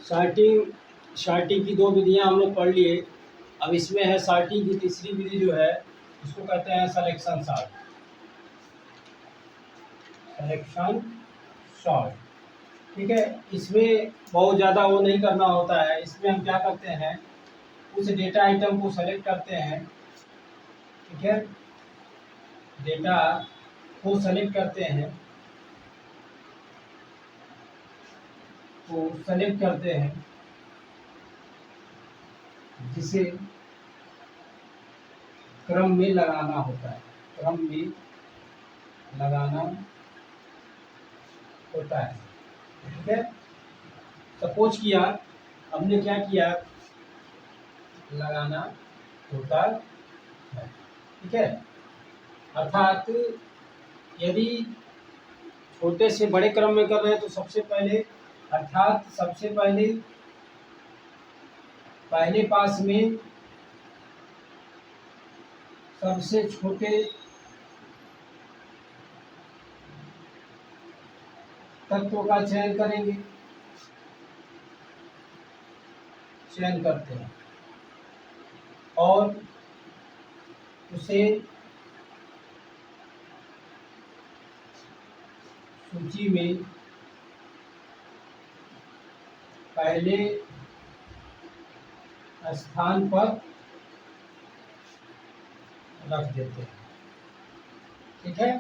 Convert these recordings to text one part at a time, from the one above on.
Sorting sorting की दो विधियां हम लोग पढ़ लिए। अब इसमें है सॉर्टिंग की तीसरी विधि जो है इसको कहते हैं सिलेक्शन सॉर्ट। सिलेक्शन सॉर्ट, ठीक है। इसमें बहुत ज़्यादा वो नहीं करना होता है। इसमें हम क्या करते हैं, उस डेटा आइटम को सेलेक्ट करते हैं, ठीक है। डेटा को सेलेक्ट करते हैं, जिसे क्रम में लगाना होता है, क्रम में लगाना होता है, ठीक है। सपोज किया हमने क्या किया, लगाना होता है, ठीक है। अर्थात यदि छोटे से बड़े क्रम में कर रहे हैं तो सबसे पहले पहले पास में सबसे छोटे तत्व का चयन करते हैं और उसे सूची में पहले स्थान पर रख देते हैं, ठीक है।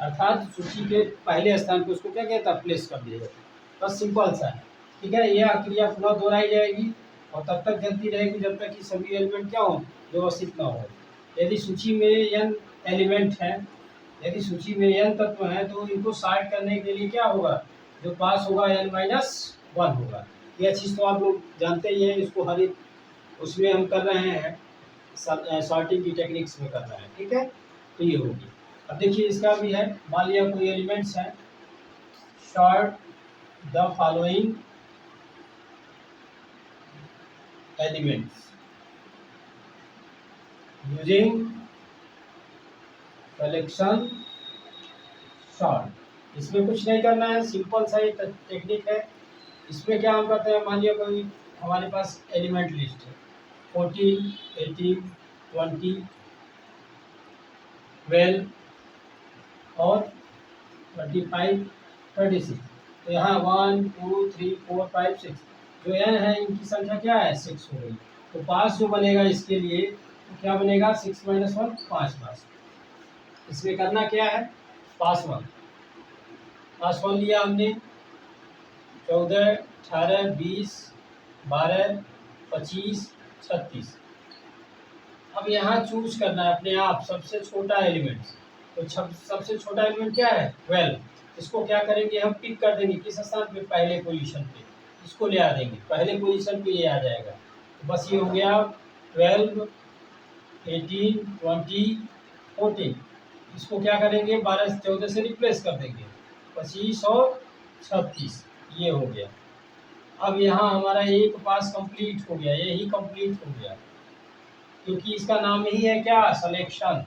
अर्थात सूची के पहले स्थान पर उसको क्या कहता है, प्लेस कर दिया जाता है। बस सिंपल सा है, ठीक है। यह क्रिया पुनः दोहराई जाएगी और तब तक चलती रहेगी जब तक कि सभी एलिमेंट क्या हो, व्यवस्थित ना हो। यदि सूची में n एलिमेंट हैं, यदि सूची में n तत्व हैं तो इनको सॉर्ट करने के लिए क्या होगा, जो पास होगा n-1 होगा। यह चीज़ तो आप लोग जानते ही हैं। इसको हर एक उसमें हम कर रहे हैं, सॉर्टिंग की टेक्निक्स में कर रहे हैं, ठीक है। तो ये होगी। अब देखिए इसका भी है, मान लिया कोई एलिमेंट्स हैं, sort the following elements using selection sort. इसमें कुछ नहीं करना है, सिंपल सा एक टेक्निक है। इसमें क्या हम करते हैं, मान लिया कोई हमारे पास एलिमेंट लिस्ट है 14, 18, 20, 12 और 25, 36। तो यहाँ 1, 2, 3, 4, 5, 6 जो n है इनकी संख्या क्या है, 6 हो गई। तो पास जो बनेगा इसके लिए तो क्या बनेगा, 6 - 1 5 पास। इसमें करना क्या है, पास 1 लिया हमने, 14, 18, 20, 12, 25, 36। अब यहाँ चूज करना है अपने आप सबसे छोटा एलिमेंट। तो सबसे छोटा एलिमेंट क्या है, 12। इसको क्या करेंगे, हम पिक कर देंगे किस स्थान पे, पहले पोजीशन पे। इसको ले आ देंगे पहले पोजीशन पे, ये आ जाएगा। तो बस ये हो गया 12, 18, 20, 14। इसको क्या करेंगे, 12 14 से रिप्लेस कर देंगे, 25 और 36, ये हो गया। अब यहाँ हमारा एक पास कंप्लीट हो गया, यही कंप्लीट हो गया, क्योंकि इसका नाम ही है क्या, सिलेक्शन।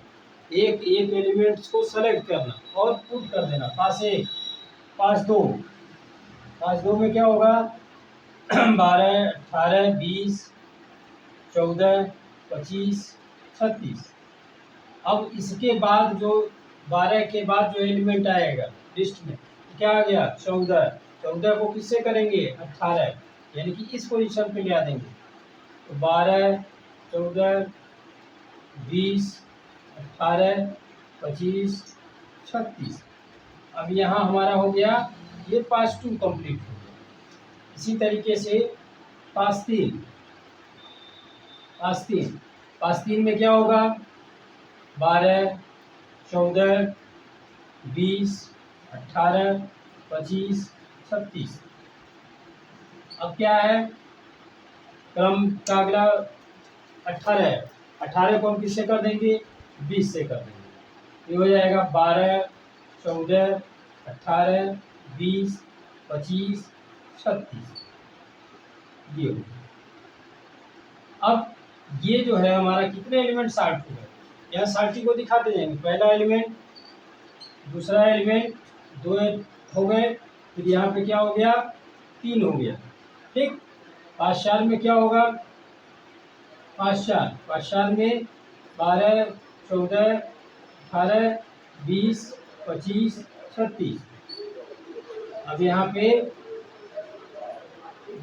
एक एलिमेंट्स को सेलेक्ट करना और पुट कर देना, पास 1, पास 2। पास 2 में क्या होगा 12, 18, 20, 14, 25, 36। अब इसके बाद जो 12 के बाद जो एलिमेंट आएगा लिस्ट में, क्या आ गया 14। 14 को किससे करेंगे, 18, यानी कि इस पोजीशन पे ले आ देंगे। तो 12, 14, 20, 18, 25, 36। अब यहाँ हमारा हो गया ये पास 2 कंप्लीट हो गया। इसी तरीके से पास 3 में क्या होगा, 12, 14, 20, 18, 25, 36। अब क्या है, क्रम का अगला 18 है। 18 को हम किससे कर देंगे, 20 से कर देंगे। ये हो जाएगा 12, 14, 18, 20, 25, 36, ये हो गया। अब ये जो है हमारा कितने एलिमेंट सॉर्ट हो गए, यहाँ सॉर्टिंग को दिखाते जाएंगे। पहला एलिमेंट, दूसरा एलिमेंट, 2 हो गए, फिर यहाँ पे क्या हो गया, 3 हो गया, ठीक। 5 4 में क्या होगा, 5 4 में 12 14 18 20 25 36। अब यहाँ पे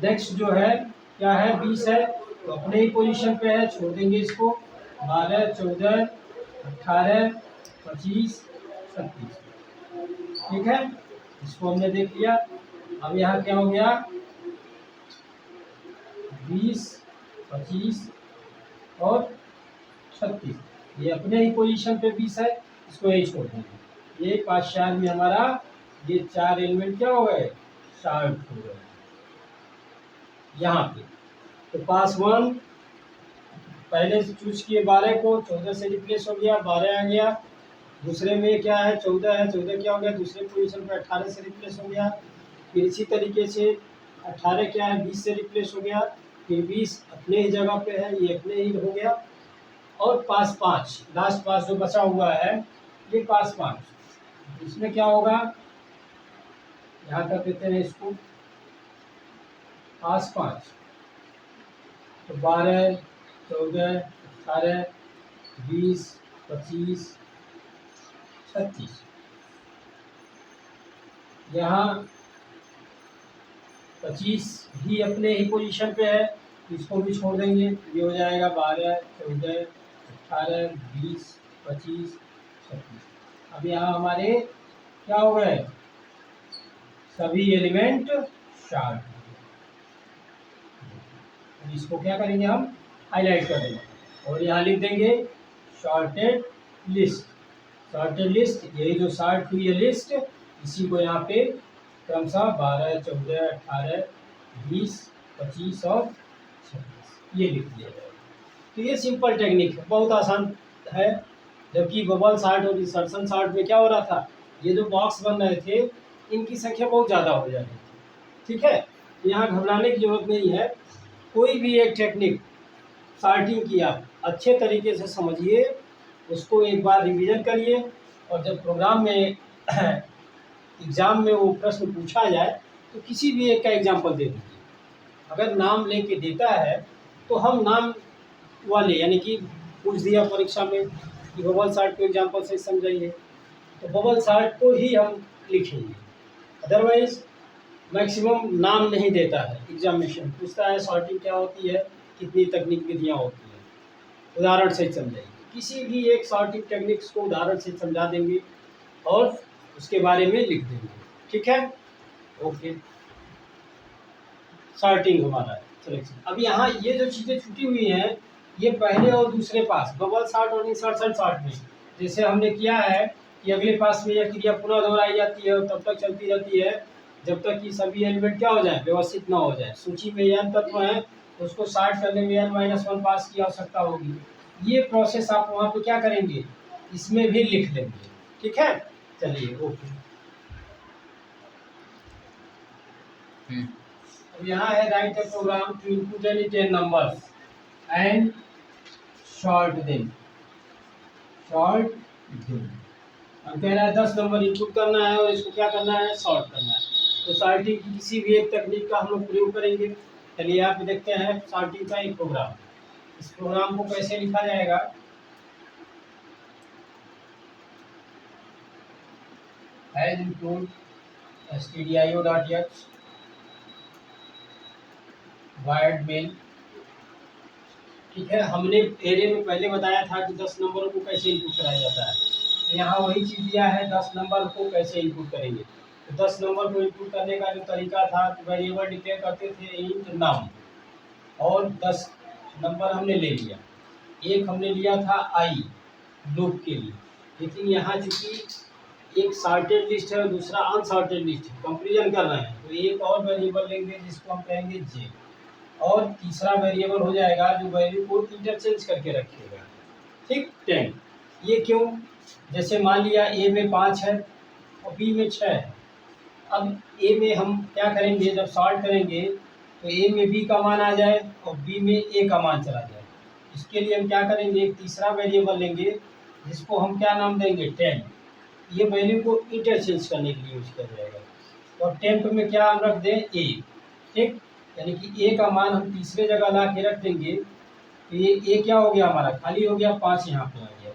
नेक्स्ट जो है क्या है, 20 है, तो अपने ही पोजीशन पे है, छोड़ देंगे इसको। 12 14 18 25 36, ठीक है, इसको हमने देख लिया। अब यहाँ क्या हो गया, 20 25 और 36, ये अपने ही पोजीशन पे 20 है, इसको यही छोड़ देंगे। ये 5 4 में हमारा ये 4 एलिमेंट क्या हो गए, शार्ट हो गए यहाँ पे। तो पास 1 पहले से चूज किए 12 को, 14 से रिप्लेस हो गया, 12 आ गया। दूसरे में क्या है, 14 है, 14 क्या हो गया, दूसरे पोजीशन पे 18 से रिप्लेस हो गया। फिर इसी तरीके से 18 क्या है, 20 से रिप्लेस हो गया। फिर 20 अपने ही जगह पे है, ये अपने ही हो गया। और पास 5 लास्ट पास जो बचा हुआ है, ये पास 5, इसमें क्या होगा, यहाँ कर देते हैं इसको पास 5। तो 12 14 18 20 25 36, यहाँ 25 भी अपने ही पोजीशन पे है, इसको भी छोड़ देंगे। ये हो जाएगा 12 14 18 20 25 36। अब यहाँ हमारे क्या हो गए, सभी एलिमेंट शार्ट। इसको क्या करेंगे, हम हाईलाइट कर देंगे और यहाँ लिख देंगे शॉर्टेड लिस्ट। शॉर्टेड लिस्ट, यही जो शार्ट हुई है लिस्ट, इसी को यहाँ पे क्रमशः 12 14 18 20 25 और 26 ये लिख दिया जाएगा। तो ये सिंपल टेक्निक है, बहुत आसान है। जबकि बबल शार्ट और इंसर्शन शार्ट में क्या हो रहा था, ये जो बॉक्स बन रहे थे इनकी संख्या बहुत ज़्यादा हो जा रही थी, ठीक है। यहाँ घबराने की जरूरत नहीं है, कोई भी एक टेक्निक शार्टिंग की आप अच्छे तरीके से समझिए, उसको एक बार रिवीजन करिए, और जब प्रोग्राम में एग्ज़ाम में वो प्रश्न पूछा जाए तो किसी भी एक का एग्जाम्पल दे दीजिए। अगर नाम लेके देता है तो हम नाम वाले, यानी कि पूछ दिया परीक्षा में कि बबल शार्ट को एग्जाम्पल से समझाइए, तो बबल शार्ट को ही हम लिखेंगे। अदरवाइज मैक्सिमम नाम नहीं देता है, एग्जामिनेशन पूछता है सॉर्टिंग क्या होती है, कितनी तकनीक विधियाँ होती हैं, उदाहरण से समझाइए। किसी भी एक सॉर्टिंग टेक्निक्स को उदाहरण से समझा देंगे और उसके बारे में लिख देंगे, ठीक है। ओके, सॉर्टिंग हमारा सिलेक्शन। अब यहाँ ये जो चीज़ें छुटी हुई हैं, ये पहले और दूसरे पास बबल शार्ट और इंसर्शन शार्ट में जैसे हमने किया है कि अगले पास में यह क्रिया पुनः दोहराई जाती है और तब तक चलती रहती है जब तक कि सभी एलिमेंट क्या हो जाए, व्यवस्थित ना हो जाए। सूची में n तत्व है, उसको शार्ट करने में n-1 पास की आवश्यकता होगी। ये प्रोसेस आप वहाँ पे क्या करेंगे, इसमें भी लिख लेंगे, ठीक है। चलिए ओके। अब यहाँ है write a program to input any 10 numbers and sort them. Sort them, हम कह रहा है 10 नंबर इनपुट करना है और इसको क्या करना है, शॉर्ट करना है। तो सॉर्टिंग की किसी भी एक तकनीक का हम लोग प्रयोग करेंगे। चलिए यहाँ पे देखते हैं सॉर्टिंग का एक प्रोग्राम। इस प्रोग्राम को कैसे लिखा जाएगा, as input stdio.h wired mail, ठीक है। हमने एरे में पहले बताया था कि 10 नंबरों को कैसे इनपुट कराया जाता है, तो यहाँ वही चीज़ दिया है 10 नंबर को कैसे इनपुट करेंगे। तो 10 नंबर को इनपुट करने का जो तरीका था, तो वेरिएबल डिक्लेयर करते थे इंट नाम, और 10 नंबर हमने ले लिया। एक हमने लिया था आई लूप के लिए, लेकिन यहाँ चूंकि एक सॉर्टेड लिस्ट है और दूसरा अनसॉर्टेड लिस्ट है, कंपेरिजन कर रहे हैं, तो एक और वेरिएबल लेंगे जिसको हम कहेंगे जे, और तीसरा वेरिएबल हो जाएगा जो वैल्यू को इंटरचेंज करके रखेगा, ठीक 10। ये क्यों, जैसे मान लिया ए में 5 है और बी में 6 है। अब ए में हम क्या करेंगे, जब सॉल्व करेंगे तो ए में बी का मान आ जाए और बी में ए का मान चला जाए। इसके लिए हम क्या करेंगे, एक तीसरा वेरिएबल लेंगे जिसको हम क्या नाम देंगे 10। ये वैल्यू को इंटरचेंज करने के लिए यूज किया जाएगा। और टेम्प में क्या हम रख दें ए, ठीक। यानी कि ए का मान हम तीसरे जगह ला के रख देंगे, तो ये ए क्या हो गया हमारा, खाली हो गया, 5 यहाँ पे आ गया।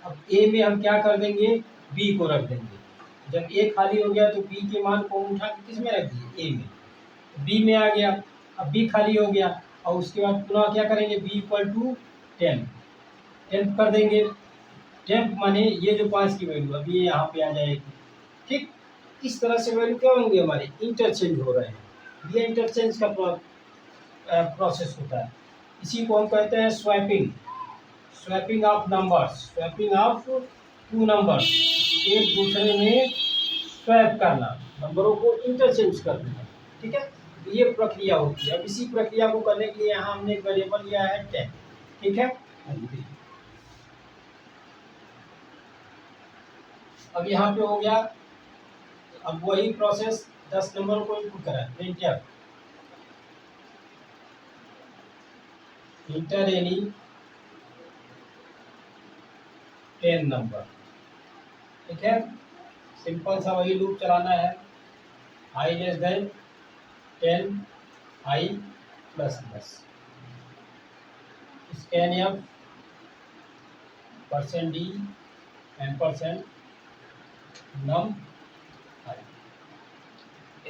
अब ए में हम क्या कर देंगे, बी को रख देंगे। जब ए खाली हो गया तो बी के मान को उठा के किस में रख दिए, ए में, बी में आ गया। अब बी खाली हो गया और उसके बाद पुनः क्या करेंगे, बी इक्वल टू 10 कर देंगे। 10 माने ये जो 5 की वैल्यू अभी ये यहाँ पे आ जाएगी। ठीक, इस तरह से वैल्यू क्या होंगे हमारे, इंटरचेंज हो रहे हैं। ये इंटरचेंज का प्रोसेस होता है। इसी को हम कहते हैं swapping, swapping of numbers, swapping of two numbers, एक दूसरे में स्वैप करना, नंबरों को इंटरचेंज कर देना। ठीक है, ये प्रक्रिया होती है। अब इसी प्रक्रिया को करने के लिए यहाँ हमने एक वेरिएबल लिया है 10। ठीक है, अब यहाँ पे हो गया। अब वही प्रोसेस 10 नंबर को इनपुट करा, प्रिंट इंटर एनी 10 नंबर। ठीक है, सिंपल सा वही लूप चलाना है, i less than 10 i plus plus scan F %d ampersand num i।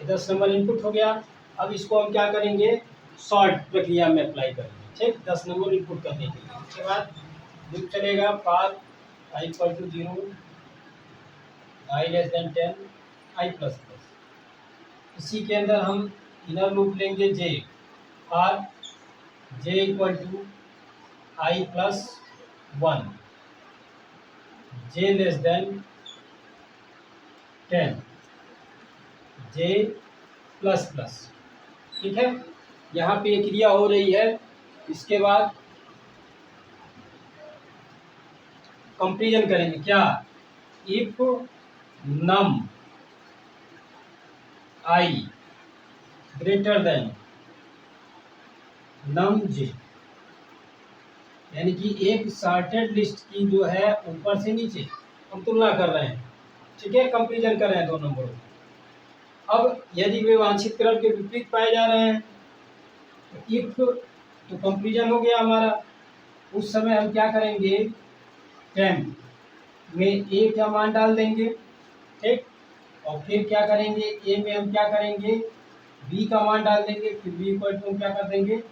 10 number input हो गया। अब इसको हम क्या करेंगे, सॉर्ट प्रक्रिया में अप्लाई करेंगे। ठीक, 10 नंबर इनपुट करने के लिए, उसके बाद लूप चलेगा पाथ i equal to 0, i less than 10 i plus plus. इसी के अंदर हम इनर लूप लेंगे j, और j equal to i plus 1, j less than 10 j plus plus. ठीक है, यहाँ पे एक क्रिया हो रही है। इसके बाद कंपेरिजन करेंगे, क्या, if num i greater than num j, यानी कि एक सॉर्टेड लिस्ट की जो है ऊपर से नीचे हम तुलना कर रहे हैं। ठीक है, कंपेरिजन कर रहे हैं दो नंबरों को। अब यदि वे वांछित क्रम के विपरीत पाए जा रहे हैं, तो इफ तो कंपेरिजन हो गया हमारा। उस समय हम क्या करेंगे, टेम्प में ए का मान डाल देंगे। ठीक, और फिर क्या करेंगे, ए में हम क्या करेंगे, बी का मान डाल देंगे, फिर बी इक्वल टू क्या कर देंगे,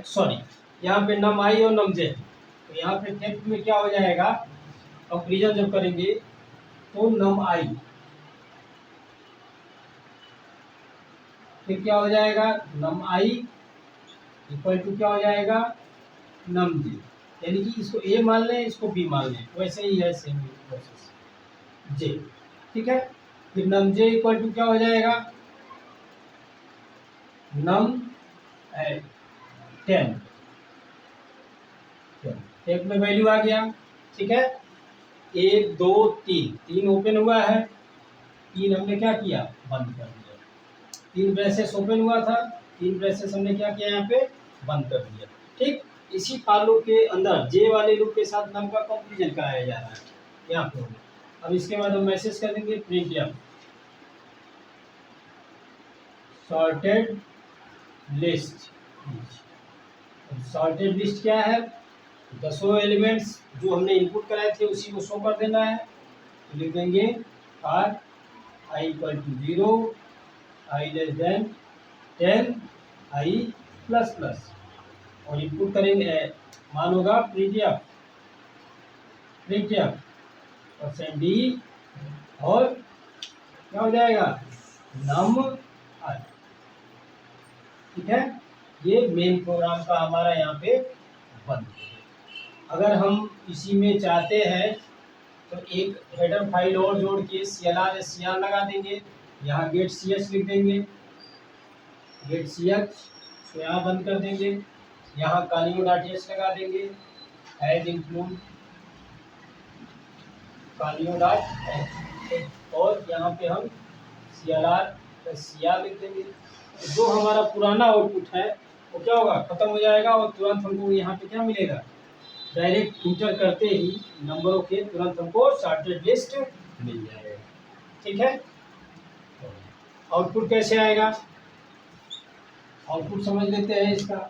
सॉरी यहाँ पे नम आई और नम जे, तो यहाँ पे टेम्प में क्या हो जाएगा, कंपेरिजन जब करेंगे तो नम आई, फिर क्या हो जाएगा, नम आई इक्वल टू क्या हो जाएगा, नम जे, यानी कि इसको ए मान लें, इसको बी मान लें, वैसे ही है सेम प्रोसेस जे। ठीक है, फिर नम जे इक्वल टू क्या हो जाएगा, नम 10 टेप में वैल्यू आ गया। ठीक है, 1 2 3 ओपन हुआ है, 3 हमने क्या किया, बंद कर दिया। 3 ब्रेसेस ओपन हुआ था, 3 ब्रेसेस हमने क्या किया, यहाँ पे बंद कर दिया। ठीक, इसी फॉर लूप के अंदर जे वाले लूप के साथ नम का कंपेरिजन कराया जा रहा है यहाँ पे। अब इसके बाद हम मैसेज कर देंगे print F sorted list. Sorted list क्या है, 10 एलिमेंट्स जो हमने इनपुट कराए थे उसी को शो कर देना है। तो लिख देंगे आर i equal to 0, i less than 10 i plus plus, और इनपुट करेंगे, मान होगा प्रिंट एफ %d, और क्या हो जाएगा, नम आई। ठीक है, ये मेन प्रोग्राम का हमारा यहाँ पे बंद। अगर हम इसी में चाहते हैं तो एक हेडर फाइल और जोड़ के CLR लगा देंगे, यहाँ गेट ch लिख देंगे, गेट ch तो यहाँ बंद कर देंगे, यहाँ कालियो.h लगा देंगे, एज इंक्लूड कालियो.h, और यहाँ पे हम CLR लिख देंगे। जो हमारा पुराना आउटपुट है वो क्या होगा, खत्म हो जाएगा, और तुरंत हमको यहाँ पे क्या मिलेगा, डायरेक्ट इंटर करते ही नंबरों के तुरंत हमको सॉर्टेड लिस्ट मिल जाएगा। ठीक है, आउटपुट कैसे आएगा, आउटपुट समझ लेते हैं इसका।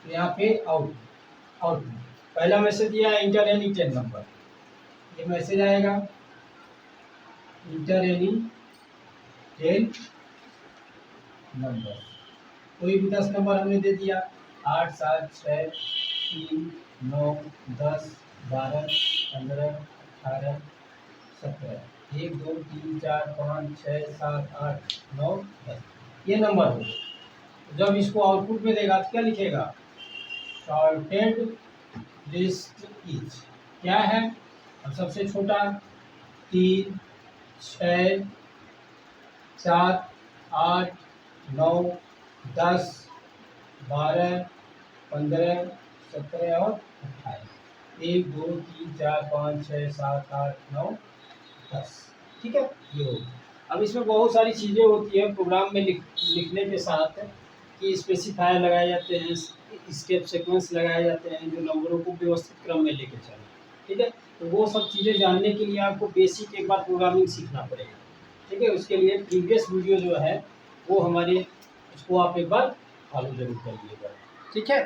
यहाँ पे आउटपुट पहला मैसेज दिया है इंटर एनी 10 नंबर, ये मैसेज आएगा इंटर एनी 10 नंबर। कोई भी 10 नंबर हमने दे दिया 8 7 6 3 9 10 12 15 18 17 1 2 3 4 5 6 7 8 9 10 ये नंबर हो। जब इसको आउटपुट में देगा तो क्या लिखेगा शॉर्टेड लिस्ट इज क्या है। अब सबसे छोटा 3 6 7 8 9 10 12 15 17 और 18 1 2 3 4 5 6 7 8 9 10 ठीक है ये हो। अब इसमें बहुत सारी चीज़ें होती है प्रोग्राम में लिखने के साथ कि स्पेसिफायर लगाए जाते हैं, स्टेप सीक्वेंस लगाए जाते हैं जो नंबरों को व्यवस्थित क्रम में लेके चले। ठीक है तो वो सब चीज़ें जानने के लिए आपको बेसिक एक बार प्रोग्रामिंग सीखना पड़ेगा। ठीक है उसके लिए प्रीवियस वीडियो जो है वो हमारे उसको आप एक बार फॉलो जरूर करिएगा। ठीक है।